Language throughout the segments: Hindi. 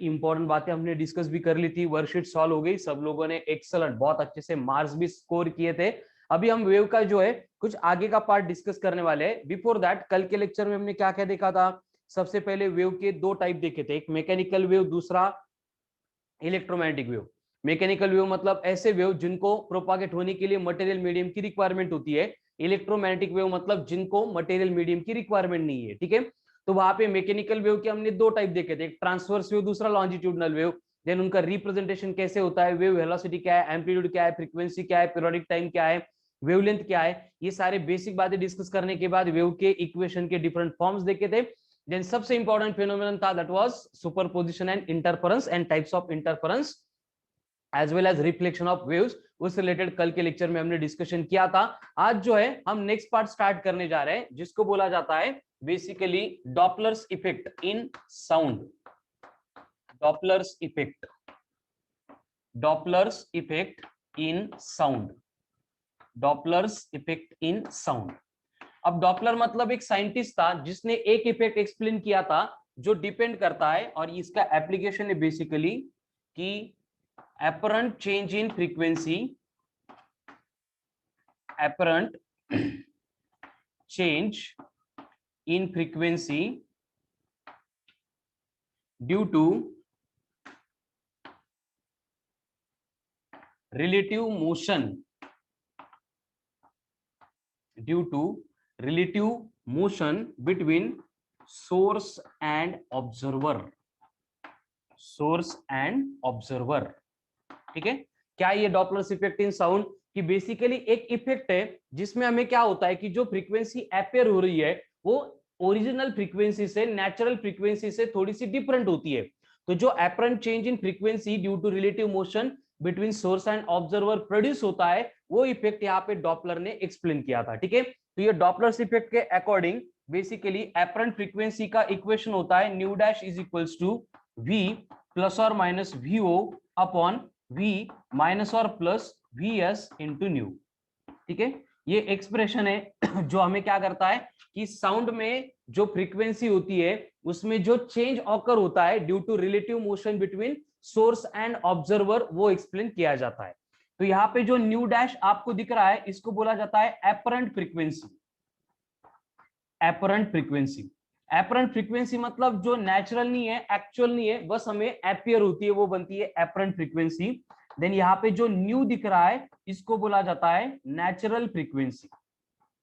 इंपॉर्टेंट बातें हमने डिस्कस भी कर ली थी, वर्कशीट सॉल्व हो गई, सब लोगों ने एक्सेलेंट बहुत अच्छे से मार्क्स भी स्कोर किए थे। अभी हम वेव का जो है कुछ आगे का पार्ट डिस्कस करने वाले हैं। बिफोर दैट, कल के लेक्चर में हमने क्या क्या देखा था? सबसे पहले वेव के दो टाइप देखे थे, एक मैकेनिकल वेव, दूसरा इलेक्ट्रोमैग्नेटिक वेव। मैकेनिकल वेव मतलब ऐसे वेव जिनको प्रोपागेट होने के लिए मटेरियल मीडियम की रिक्वायरमेंट होती है। इलेक्ट्रोमैग्नेटिक वेव मतलब जिनको मटेरियल मीडियम की रिक्वायरमेंट नहीं है। ठीक है, तो वहां पे मैकेनिकल वेव के हमने दो टाइप देखे थे, एक ट्रांसवर्स वेव, दूसरा लॉन्जिट्यूडनल वेव। देन उनका रिप्रेजेंटेशन कैसे होता है, वेव वेलोसिटी क्या है, एम्पलीट्यूड क्या है, फ्रीक्वेंसी क्या है, पीरियोडिक टाइम क्या है, वेवलेंथ क्या है, ये सारे बेसिक बातें डिस्कस करने के बाद वेव के इक्वेशन के डिफरेंट फॉर्म्स देखे थे। देन सबसे इंपॉर्टेंट फिनोमेनन था, that was superposition and interference and types of interference as well as reflection of waves. उस रिलेटेड कल के लेक्चर में हमने डिस्कशन किया था। आज जो है हम नेक्स्ट पार्ट स्टार्ट करने जा रहे हैं, जिसको बोला जाता है basically Doppler's effect in sound. Doppler's effect, Doppler's effect in sound, Doppler's effect in sound. अब डॉपलर मतलब एक साइंटिस्ट था जिसने एक इफेक्ट एक्सप्लेन किया था जो डिपेंड करता है, और इसका एप्लीकेशन है बेसिकली कि apparent change in frequency, apparent change in frequency due to relative motion, due to relative motion between source and observer, source and observer। ठीक है, क्या ये डॉपलर्स इफेक्ट इन साउंड की बेसिकली एक इफेक्ट है जिसमें हमें क्या होता है कि जो फ्रीक्वेंसी अपेयर हो रही है वो ओरिजिनल फ्रीक्वेंसी से, नेचुरल फ्रीक्वेंसी से थोड़ी सी डिफरेंट होती है। तो जो apparent change in frequency due to relative motion between source and observer produce होता है, वो इफेक्ट यहाँ पे डॉपलर ने एक्सप्लेन किया था। ठीक है, तो ये डॉपलर्स इफेक्ट के अकॉर्डिंग बेसिकली अपरेंट फ्रीक्वेंसी का इक्वेशन होता है nu dash is equals to V plus और minus V O upon V minus और प्लस Vs इंटू न्यू। ठीक है, ये एक्सप्रेशन है जो हमें क्या करता है कि साउंड में जो फ्रीक्वेंसी होती है उसमें जो चेंज ऑकर होता है due to relative motion between source and observer, वो एक्सप्लेन किया जाता है। तो यहाँ पे जो न्यू डैश आपको दिख रहा है इसको बोला जाता है apparent frequency. Apparent frequency, apparent frequency मतलब जो नेचुरल नहीं है, एक्चुअल नहीं है, बस हमें एपियर होती है, वो बनती है एपरेंट फ्रीक्वेंसी। देन यहाँ पे जो न्यू दिख रहा है इसको बोला जाता है नेचुरल फ्रीक्वेंसी,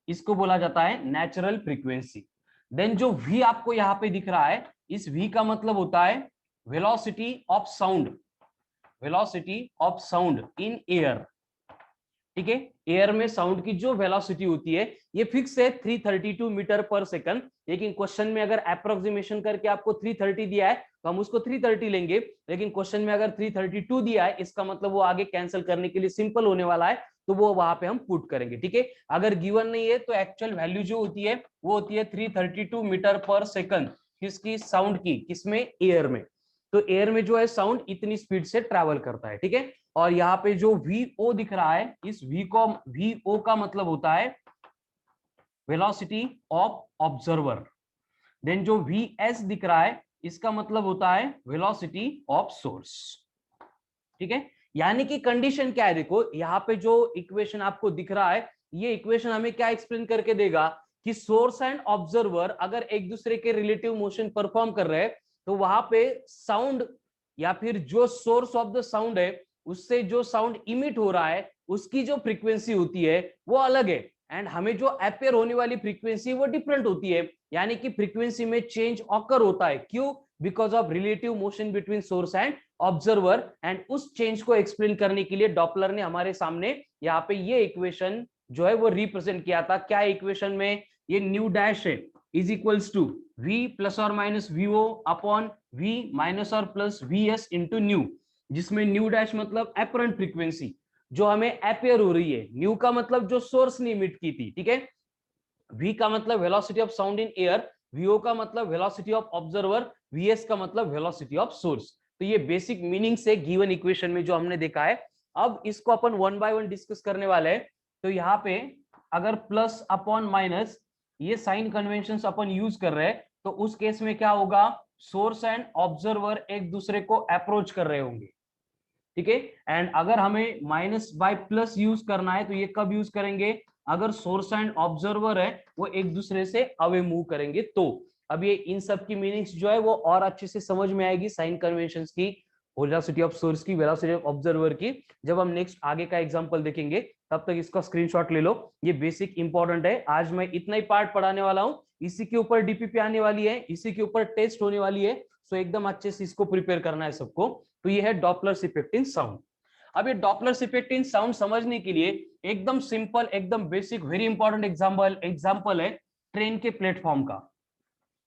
इसको बोला जाता है नेचुरल फ्रीक्वेंसी। देन जो V आपको यहाँ पे दिख रहा है, इस V का मतलब होता है velocity of sound, velocity of sound in air. ठीक है, एयर में साउंड की जो वेलोसिटी होती है ये फिक्स है 332 मीटर पर सेकंड, लेकिन क्वेश्चन में अगर अप्रोक्सीमेशन करके आपको 330 दिया है तो हम उसको 330 लेंगे, लेकिन क्वेश्चन में अगर 332 दिया है इसका मतलब वो आगे कैंसिल करने के लिए सिंपल होने वाला है, तो वो वहां पे हम पुट करेंगे। ठीक है, अगर गिवन नहीं है तो एक्चुअल वैल्यू जो होती है वो होती है 332 मीटर पर सेकंड, किसकी? साउंड की। किसमें? एयर में। तो एयर में जो है साउंड इतनी स्पीड से ट्रैवल करता है। ठीक है, और यहाँ पे जो VO दिख रहा है, इस VO का मतलब होता है वेलोसिटी ऑफ ऑब्जर्वर। देन जो VS दिख रहा है इसका मतलब होता है वेलोसिटी ऑफ सोर्स। ठीक है, यानी कि कंडीशन क्या है, देखो यहाँ पे जो इक्वेशन आपको दिख रहा है, ये इक्वेशन हमें क्या एक्सप्लेन करके देगा कि सोर्स एंड ऑब्जर्वर अगर एक दूसरे के रिलेटिव मोशन परफॉर्म कर रहे हैं तो वहां पे साउंड या फिर जो सोर्स ऑफ द साउंड है उससे जो साउंड इमिट हो रहा है उसकी जो फ्रीक्वेंसी होती है वो अलग है, एंड हमें जो अपेयर होने वाली फ्रीक्वेंसी वो डिफरेंट होती है। यानी कि फ्रीक्वेंसी में चेंज ऑकर होता है, क्यों? Because of relative motion between source and observer. And उस चेंज को एक्सप्लेन करने के लिए डॉपलर ने हमारे सामने यहाँ पे ये इक्वेशन जो है वो रिप्रेजेंट किया था। क्या इक्वेशन में? ये न्यू डैश है is equals to V plus और minus VO upon V minus और प्लस VS इंटू न्यू, जिसमें न्यू डैश मतलब अपरेंट फ्रीक्वेंसी जो हमें अपेयर हो रही है, न्यू का मतलब जो सोर्स ने इमिट की थी। ठीक है, V का मतलब velocity of sound in air, VO का मतलब वेलोसिटी ऑफ ऑब्जर्वर, VS का मतलब वेलोसिटी ऑफ सोर्स। तो ये बेसिक मीनिंग से गिवन इक्वेशन में जो हमने देखा है। अब इसको अपन वन बाय वन डिस्कस करने वाले हैं। तो यहाँ पे अगर प्लस अपॉन माइनस ये साइन कन्वेंशन अपन यूज कर रहे हैं तो उस केस में क्या होगा सोर्स एंड ऑब्जर्वर एक दूसरे को अप्रोच कर रहे होंगे, ठीक है। एंड अगर हमें माइनस बाय प्लस यूज करना है तो ये कब यूज करेंगे, अगर सोर्स एंड ऑब्जर्वर है वो एक दूसरे से अवे मूव करेंगे तो। अब ये इन सब की मीनिंग्स जो है वो और अच्छे से समझ में आएगी, साइन कन्वेंशंस की, वेलोसिटी ऑफ सोर्स की, वेलोसिटी ऑफ ऑब्जर्वर की, जब हम नेक्स्ट आगे का एग्जांपल देखेंगे। तब तक इसका स्क्रीनशॉट ले लो, ये बेसिक इंपॉर्टेंट है। आज मैं इतना ही पार्ट पढ़ाने वाला हूं, इसी के ऊपर डीपीपी आने वाली है, इसी के ऊपर टेस्ट होने वाली है, सो एकदम अच्छे से इसको प्रिपेयर करना है सबको। तो ये है डॉपलर इफेक्ट इन साउंड। अब ये डॉपलर इफेक्ट इन साउंड समझने के लिए एकदम सिंपल, एकदम बेसिक, वेरी इंपॉर्टेंट एग्जांपल है ट्रेन के प्लेटफॉर्म का।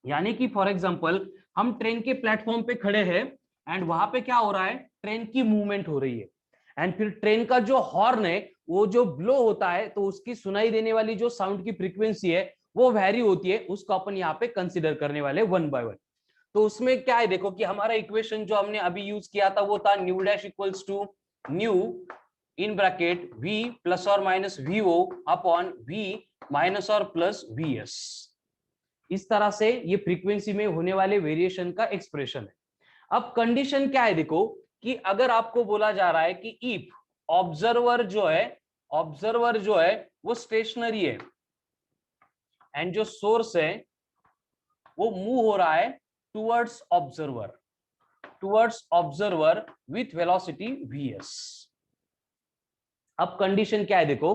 यानी कि फॉर एग्जांपल हम ट्रेन के प्लेटफॉर्म पे खड़े हैं एंड वहां पे क्या हो रहा है, ट्रेन की मूवमेंट हो रही है। एंड फिर ट्रेन का जो हॉर्न है वो जो ब्लो होता है तो उसकी सुनाई देने वाली जो साउंड की फ्रीक्वेंसी है वो वैरी होती है, उसको अपन यहाँ पे कंसिडर करने वाले वन बाय वन। तो उसमें क्या है देखो कि हमारा इक्वेशन जो हमने अभी यूज किया था वो था nu dash equals to nu in bracket V plus और minus V O upon we minus और प्लस वी एस। इस तरह से ये फ्रीक्वेंसी में होने वाले वेरिएशन का एक्सप्रेशन है। अब कंडीशन क्या है देखो कि अगर आपको बोला जा रहा है कि इफ ऑब्जर्वर जो है वो स्टेशनरी है एंड जो सोर्स है वो मूव हो रहा है towards observer with velocity vs। अब कंडीशन क्या है देखो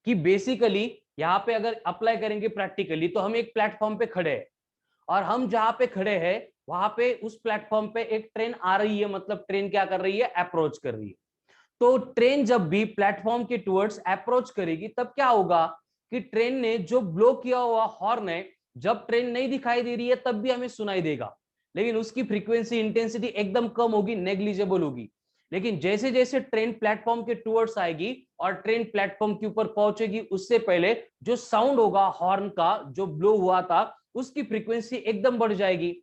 कि बेसिकली यहां पे अगर अप्लाई करेंगे प्रैक्टिकली तो हम एक प्लेटफॉर्म पे खड़े हैं और हम जहां पे खड़े हैं वहां पे उस प्लेटफॉर्म पे एक ट्रेन आ रही है, मतलब ट्रेन क्या कर रही है, अप्रोच कर रही है। तो ट्रेन जब भी प्लेटफॉर्म के टुवर्ड्स अप्रोच करेगी तब क्या होगा कि ट्रेन ने जो ब्लो किया हुआ हॉर्न है, जब ट्रेन नहीं दिखाई दे रही है तब भी हमें सुनाई देगा, लेकिन उसकी फ्रीक्वेंसी इंटेंसिटी एकदम कम होगी, नेग्लिजिबल होगी। लेकिन जैसे जैसे ट्रेन प्लेटफॉर्म के टुवर्ड्स आएगी और ट्रेन प्लेटफॉर्म के ऊपर पहुंचेगी उससे पहले जो साउंड होगा हॉर्न का जो ब्लो हुआ था उसकी फ्रीक्वेंसी एकदम बढ़ जाएगी।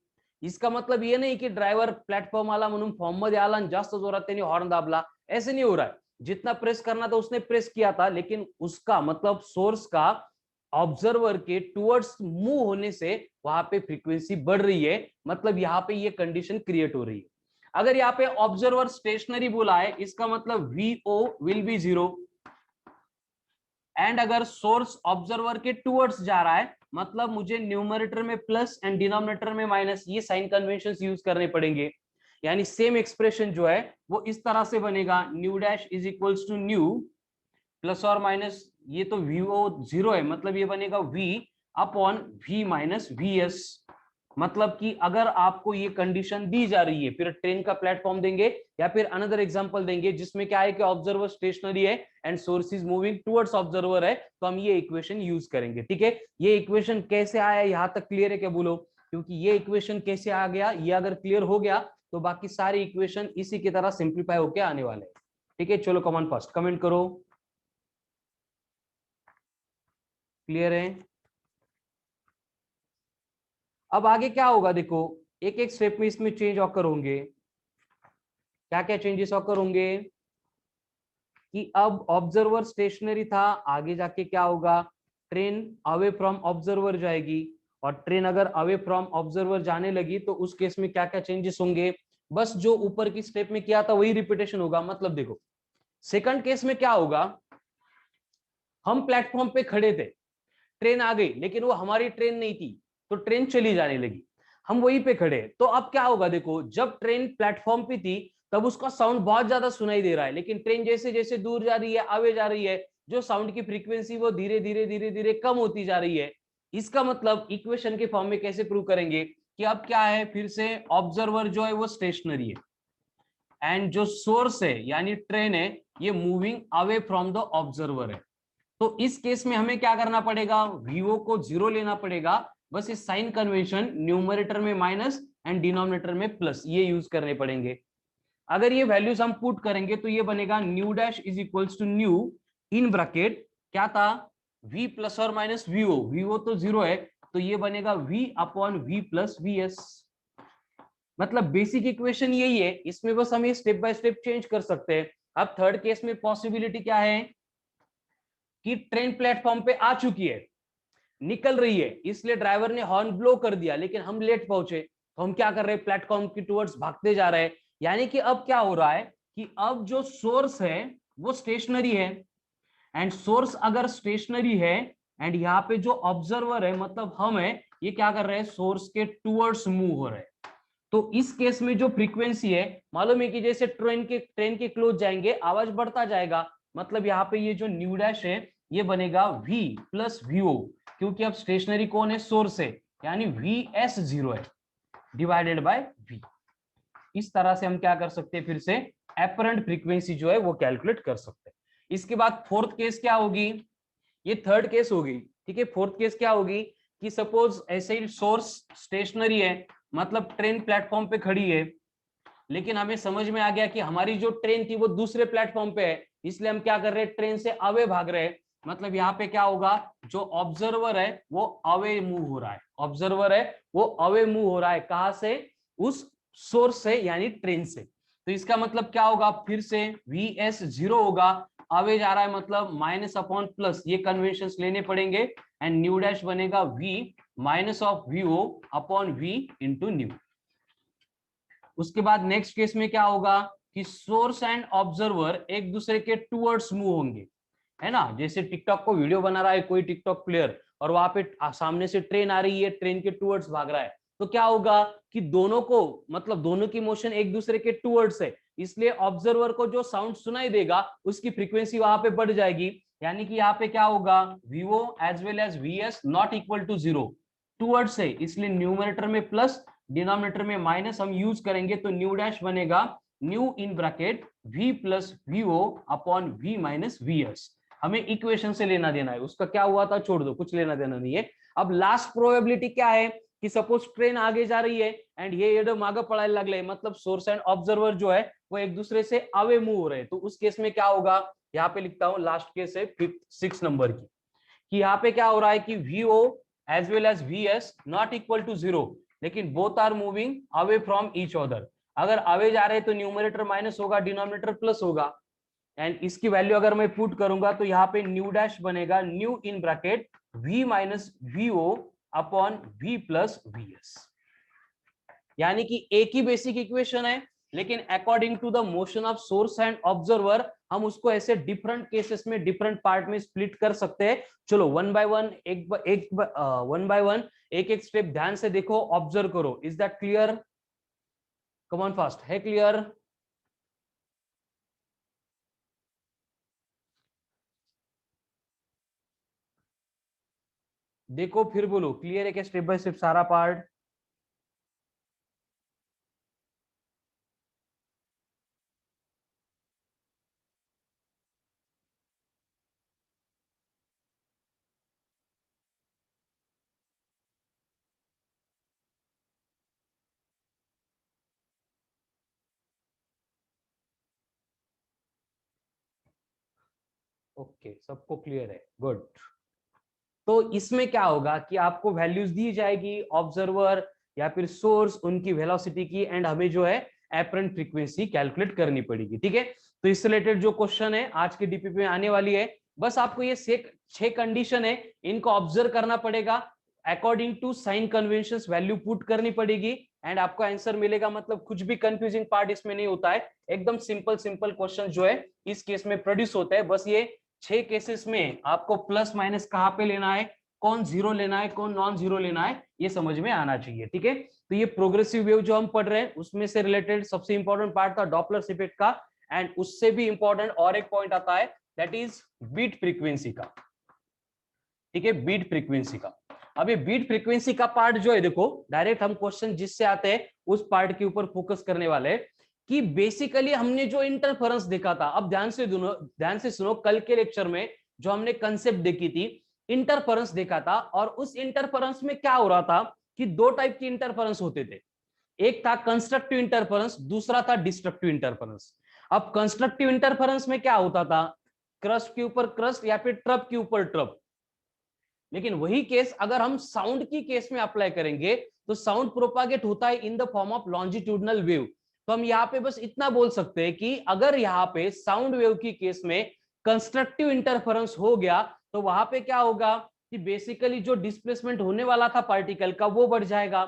इसका मतलब ये नहीं कि ड्राइवर प्लेटफॉर्म आला म्हणून फॉर्म मध्ये आला आणि जास्त जोरात त्यांनी हॉर्न दाबला, ऐसे नहीं हो रहा है। जितना प्रेस करना था उसने प्रेस किया था, लेकिन उसका मतलब सोर्स का ऑब्जर्वर के टुवर्ड्स मूव होने से वहां पे फ्रीक्वेंसी बढ़ रही है, मतलब यहाँ पे ये कंडीशन क्रिएट हो रही है। अगर यहाँ पे ऑब्जर्वर स्टेशनरी बोला है इसका मतलब वीओ विल बी 0। एंड अगर सोर्स ऑब्जर्वर के टुवर्ड्स जा रहा है मतलब मुझे न्यूमरेटर में प्लस एंड डिनोमिनेटर में माइनस, ये साइन कन्वेंशंस यूज करने पड़ेंगे। यानी सेम एक्सप्रेशन जो है वो इस तरह से बनेगा, nu dash is equals to nu plus और माइनस, ये तो वीओ 0 है मतलब ये बनेगा v upon we minus v s. मतलब कि अगर आपको ये कंडीशन दी जा रही है फिर ट्रेन का प्लेटफॉर्म देंगे या फिर अनदर एग्जांपल देंगे जिसमें क्या है कि ऑब्जर्वर स्टेशनरी है and source is moving towards observer है, तो हम ये इक्वेशन यूज करेंगे, ठीक है। ये इक्वेशन कैसे आया यहां तक क्लियर है क्या बोलो, क्योंकि ये इक्वेशन कैसे आ गया ये अगर क्लियर हो गया तो बाकी सारी इक्वेशन इसी की तरह सिंप्लीफाई होकर आने वाले हैं, ठीक है। चलो कमेंट फर्स्ट कमेंट करो, क्लियर है। अब आगे क्या होगा देखो, एक एक स्टेप में इसमें चेंज ऑकर होंगे। क्या क्या चेंजेस ऑकर होंगे कि अब ऑब्जर्वर स्टेशनरी था, आगे जाके क्या होगा, ट्रेन अवे फ्रॉम ऑब्जर्वर जाएगी और ट्रेन अगर अवे फ्रॉम ऑब्जर्वर जाने लगी तो उस केस में क्या क्या चेंजेस होंगे, बस जो ऊपर की स्टेप में किया था वही रिपीटेशन होगा। मतलब देखो सेकंड केस में क्या होगा, हम प्लेटफॉर्म पे खड़े थे, ट्रेन आ गई लेकिन वो हमारी ट्रेन नहीं थी तो ट्रेन चली जाने लगी, हम वहीं पे खड़े। तो अब क्या होगा देखो, जब ट्रेन प्लेटफॉर्म पे थी तब उसका साउंड बहुत ज्यादा सुनाई दे रहा है, लेकिन ट्रेन जैसे जैसे दूर जा रही है आगे जा रही है जो साउंड की फ्रीक्वेंसी वो धीरे धीरे धीरे धीरे कम होती जा रही है। इसका मतलब इक्वेशन के फॉर्म में कैसे प्रूव करेंगे कि अब क्या है, फिर से ऑब्जर्वर जो है वो स्टेशनरी है एंड जो सोर्स है यानी ट्रेन है ये moving away from the observer है। तो इस केस में हमें क्या करना पड़ेगा, वीओ को 0 लेना पड़ेगा, बस इस साइन कन्वेंशन न्यूमरेटर में माइनस एंड डिनोमिनेटर में प्लस ये यूज करने पड़ेंगे। अगर ये वैल्यूज हम पुट करेंगे तो ये बनेगा nu dash is equals to nu in bracket क्या था v प्लस और माइनस वीओ, वीओ तो 0 है तो ये बनेगा v upon v plus we s. मतलब बेसिक इक्वेशन यही है, इसमें बस हम ये स्टेप बाय स्टेप चेंज कर सकते हैं। अब थर्ड केस में पॉसिबिलिटी क्या है कि ट्रेन प्लेटफॉर्म पे आ चुकी है, निकल रही है, इसलिए ड्राइवर ने हॉर्न ब्लो कर दिया लेकिन हम लेट पहुंचे, तो हम क्या कर रहे हैं, प्लेटफॉर्म की टुवर्ड्स भागते जा रहे हैं। यानी कि अब क्या हो रहा है कि अब जो सोर्स है वो स्टेशनरी है, एंड सोर्स अगर स्टेशनरी है एंड यहाँ पे जो ऑब्जर्वर है मतलब हम है, ये क्या कर रहे हैं, सोर्स के टुवर्ड्स मूव हो रहे हैं। तो इस केस में जो फ्रीक्वेंसी है, मालूम है कि जैसे ट्रेन के क्लोज जाएंगे आवाज बढ़ता जाएगा, मतलब यहाँ पे ये जो न्यू डैश है ये बनेगा v प्लस vo, क्योंकि अब स्टेशनरी कौन है, सोर्स है, यानी vs0 है डिवाइडेड बाय v। इस तरह से हम क्या कर सकते हैं, फिर से एपरेंट फ्रीक्वेंसी जो है वो कैलकुलेट कर सकते हैं। इसके बाद फोर्थ केस क्या होगी, ये थर्ड केस होगी, ठीक है। फोर्थ केस क्या होगी कि सपोज ऐसे ही सोर्स स्टेशनरी है, मतलब ट्रेन प्लेटफॉर्म पे खड़ी है, लेकिन हमें समझ में आ गया कि हमारी जो ट्रेन थी वो दूसरे प्लेटफॉर्म पे है, इसलिए हम क्या कर रहे हैं, ट्रेन से अवे भाग रहे हैं। मतलब यहाँ पे क्या होगा, जो ऑब्जर्वर है वो अवे मूव हो रहा है, ऑब्जर्वर है वो अवे मूव हो रहा है, कहां से, उस सोर्स से यानी ट्रेन से। तो इसका मतलब क्या होगा, फिर से Vs0 होगा, अवे जा रहा है मतलब माइनस अपॉन प्लस, ये कन्वेंशन लेने पड़ेंगे, एंड न्यू डैश बनेगा V minus of vo upon V into new. उसके बाद नेक्स्ट केस में क्या होगा कि सोर्स एंड ऑब्जर्वर एक दूसरे के टुवर्ड्स मूव होंगे, है ना। जैसे टिकटॉक को वीडियो बना रहा है कोई टिकटॉक प्लेयर, और वहां पे सामने से ट्रेन आ रही है, ट्रेन के टुवर्ड्स भाग रहा है, तो क्या होगा कि दोनों को, मतलब दोनों की मोशन एक दूसरे के टुवर्ड्स है, इसलिए ऑब्जर्वर को जो साउंड सुनाई देगा उसकी फ्रीक्वेंसी वहां पे बढ़ जाएगी। यानी कि यहाँ पे क्या होगा, v o as well as v s not equal to zero, towards है, इसलिए न्यूमरेटर में प्लस डिनोमिनेटर में माइनस हम यूज करेंगे, तो न्यू डैश बनेगा nu in bracket v plus v o upon v minus v s. हमें इक्वेशन से लेना देना है, उसका क्या हुआ था छोड़ दो, कुछ लेना देना नहीं है। अब लास्ट प्रोबेबिलिटी क्या है कि सपोज ट्रेन आगे जा रही है एंड ये एकदम आगे पढ़ाई लग रहे, मतलब सोर्स एंड ऑब्जर्वर जो है वो एक दूसरे से अवे मूव हो रहे हैं, तो उस केस में क्या होगा, यहाँ पे लिखता हूं, लास्ट केस है 6 नंबर की, कि यहाँ पे क्या हो रहा है कि vo as well as vs not equal to zero, लेकिन both are moving away from each other. अगर अवे जा रहे हैं तो न्यूमरेटर माइनस होगा, डिनोमिनेटर प्लस होगा, एंड इसकी वैल्यू अगर मैं पुट करूंगा तो यहाँ पे न्यू डैश बनेगा nu in bracket v minus vo upon v plus vs। यानी कि एक ही बेसिक इक्वेशन है, लेकिन according to the motion of source and observer हम उसको ऐसे डिफरेंट केसेस में डिफरेंट पार्ट में स्प्लिट कर सकते हैं। चलो one by one, one by one एक एक स्टेप ध्यान से देखो, ऑब्जर्व करो। Is that clear? Come on fast, है क्लियर? देखो फिर बोलो, क्लियर है क्या स्टेप बाय स्टेप सारा पार्ट? ओके, सबको क्लियर है, गुड। तो इसमें क्या होगा कि आपको वैल्यूज दी जाएगी, ऑब्जर्वर या फिर सोर्स, उनकी वेलोसिटी की, एंड हमें जो है एपरेंट फ्रीक्वेंसी कैलकुलेट करनी पड़ेगी, ठीक है। तो इससे रिलेटेड जो क्वेश्चन है आज के डीपीपी में आने वाली है, बस आपको ये 6 कंडीशन है, इनको ऑब्जर्व करना पड़ेगा, according to sign conventions value put करनी पड़ेगी, एंड आपको आंसर मिलेगा। मतलब कुछ भी कंफ्यूजिंग पार्ट इसमें नहीं होता है, एकदम सिंपल सिंपल क्वेश्चन जो है इस केस में प्रोड्यूस होता है। बस ये 6 केसेस में आपको प्लस माइनस कहाँ पे लेना है, कौन जीरो लेना है, कौन नॉन जीरो लेना है, ये समझ में आना चाहिए, ठीक है। तो ये प्रोग्रेसिव वेव जो हम पढ़ रहे हैं उसमें से रिलेटेड सबसे इंपॉर्टेंट पार्ट था डॉपलर इफेक्ट का, एंड उससे भी इंपॉर्टेंट और एक पॉइंट आता है, दैट इज बीट फ्रीक्वेंसी का, ठीक है, बीट फ्रीक्वेंसी का। अब ये बीट फ्रीक्वेंसी का पार्ट जो है, देखो डायरेक्ट हम क्वेश्चन जिससे आते हैं उस पार्ट के ऊपर फोकस करने वाले हैं, कि बेसिकली हमने जो इंटरफेरेंस देखा था, अब ध्यान से सुनो, कल के लेक्चर में जो हमने कंसेप्ट देखी थी, इंटरफेरेंस देखा था, और उस इंटरफेरेंस में क्या हो रहा था कि दो टाइप की इंटरफेरेंस होते थे, एक था कंस्ट्रक्टिव इंटरफेरेंस, दूसरा था डिस्ट्रक्टिव इंटरफेरेंस। अब कंस्ट्रक्टिव इंटरफेरेंस में क्या होता था, क्रस्ट के ऊपर क्रस्ट या फिर ट्रप के ऊपर ट्रप, लेकिन वही केस अगर हम साउंड की केस में अप्लाई करेंगे तो साउंड प्रोपागेट होता है in the form of longitudinal wave. तो हम यहाँ पे बस इतना बोल सकते हैं कि अगर यहाँ पे साउंड वेव की केस में कंस्ट्रक्टिव इंटरफेरेंस हो गया तो वहां पे क्या होगा कि बेसिकली जो डिस्प्लेसमेंट होने वाला था पार्टिकल का वो बढ़ जाएगा,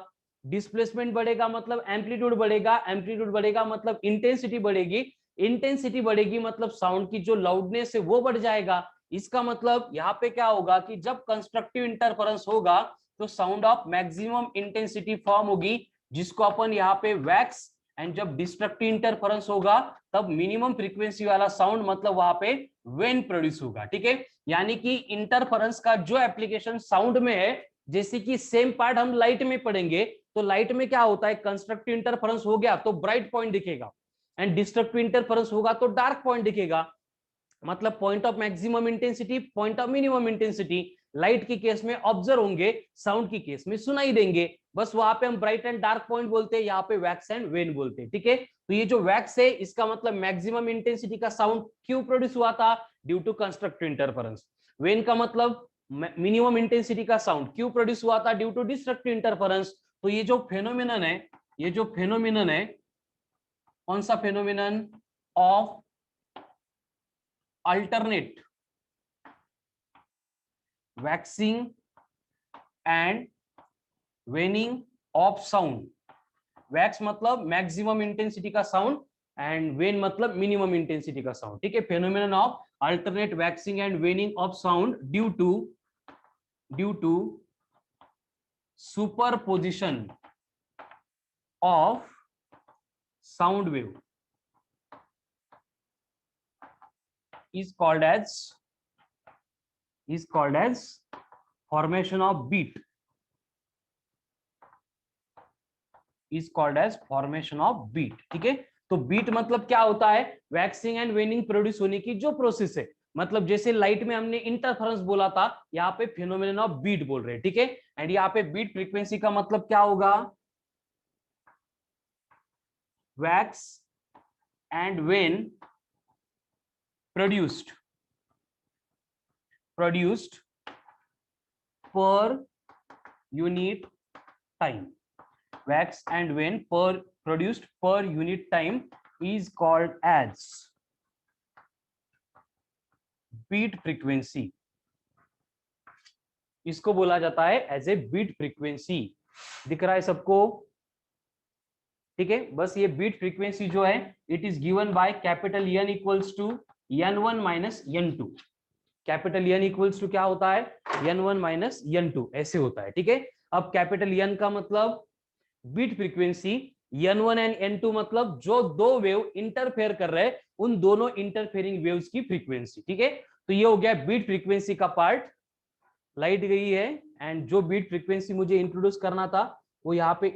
डिस्प्लेसमेंट बढ़ेगा मतलब एम्पलीट्यूड बढ़ेगा, एम्पलीट्यूड बढ़ेगा मतलब इंटेंसिटी बढ़ेगी, इंटेंसिटी बढ़ेगी मतलब साउंड की जो लाउडनेस है वो बढ़ जाएगा। इसका मतलब यहाँ पे क्या होगा कि जब कंस्ट्रक्टिव इंटरफेरेंस होगा तो sound of maximum intensity form होगी, जिसको अपन यहाँ पे वैक्स, एंड जब डिस्ट्रक्टिव इंटरफेरेंस होगा तब मिनिमम फ्रीक्वेंसी वाला साउंड मतलब वहां पे वेन प्रोड्यूस होगा। ठीक है, यानी कि इंटरफेरेंस का जो एप्लीकेशन साउंड में है, जैसे कि सेम पार्ट हम लाइट में पढ़ेंगे, तो लाइट में क्या होता है, कंस्ट्रक्टिव इंटरफेरेंस हो गया तो ब्राइट पॉइंट दिखेगा, एंड डिस्ट्रक्टिव इंटरफेरेंस होगा तो डार्क पॉइंट दिखेगा। मतलब point of maximum intensity, point of minimum intensity light के केस में ऑब्जर्व होंगे, साउंड की केस में सुनाई देंगे। बस वहां पे हम ब्राइट एंड डार्क पॉइंट बोलते हैं, यहाँ पे वैक्स एंड वेन बोलते हैं। ठीक है, तो ये जो वैक्स है इसका मतलब मैक्सिमम इंटेंसिटी का साउंड क्यों प्रोड्यूस हुआ था, due to constructive interference. Wane का मतलब मिनिमम इंटेंसिटी का साउंड क्यों प्रोड्यूस हुआ था, ड्यू टू डिस्ट्रक्टिव इंटरफेरेंस। तो ये जो फेनोमेनन है, ये जो फेनोमेनन है, कौन सा phenomenon, of alternate waxing and waning of sound. Wax मतलब मैक्सिमम इंटेंसिटी का साउंड, एंड वेन मतलब मिनिमम इंटेंसिटी का साउंड। ठीक है, phenomenon of alternate waxing and waning of sound due to superposition of sound wave is called as formation of beat, is called as formation of beat। ठीक है, तो बीट मतलब क्या होता है, वैक्सिंग एंड वेनिंग प्रोड्यूस होने की जो प्रोसेस है। मतलब जैसे लाइट में हमने इंटरफेरेंस बोला था, यहाँ पे फिनोमेनन ऑफ बीट बोल रहे हैं। ठीक है, एंड यहाँ पे बीट फ्रीक्वेंसी का मतलब क्या होगा, wax and when produced per unit time, wax and when produced per unit time is called as beat frequency। इसको बोला जाता है एज ए बीट फ्रीक्वेंसी। दिख रहा है सबको? ठीक है, बस ये बीट फ्रीक्वेंसी जो है it is given by capital N equals to n1 minus n2। Capital N equals to क्या होता है, n1 माइनस n2 ऐसे होता है। ठीक है, अब कैपिटल एन का मतलब beat frequency, n1 and n2 मतलब जो दो वेव इंटरफेयर कर रहे हैं उन दोनों इंटरफेयरिंग वेव्स की फ्रीक्वेंसी। ठीक है, तो ये हो गया बीट फ्रीक्वेंसी का पार्ट। लाइट गई है, एंड जो बीट फ्रीक्वेंसी मुझे इंट्रोड्यूस करना था वो यहाँ पे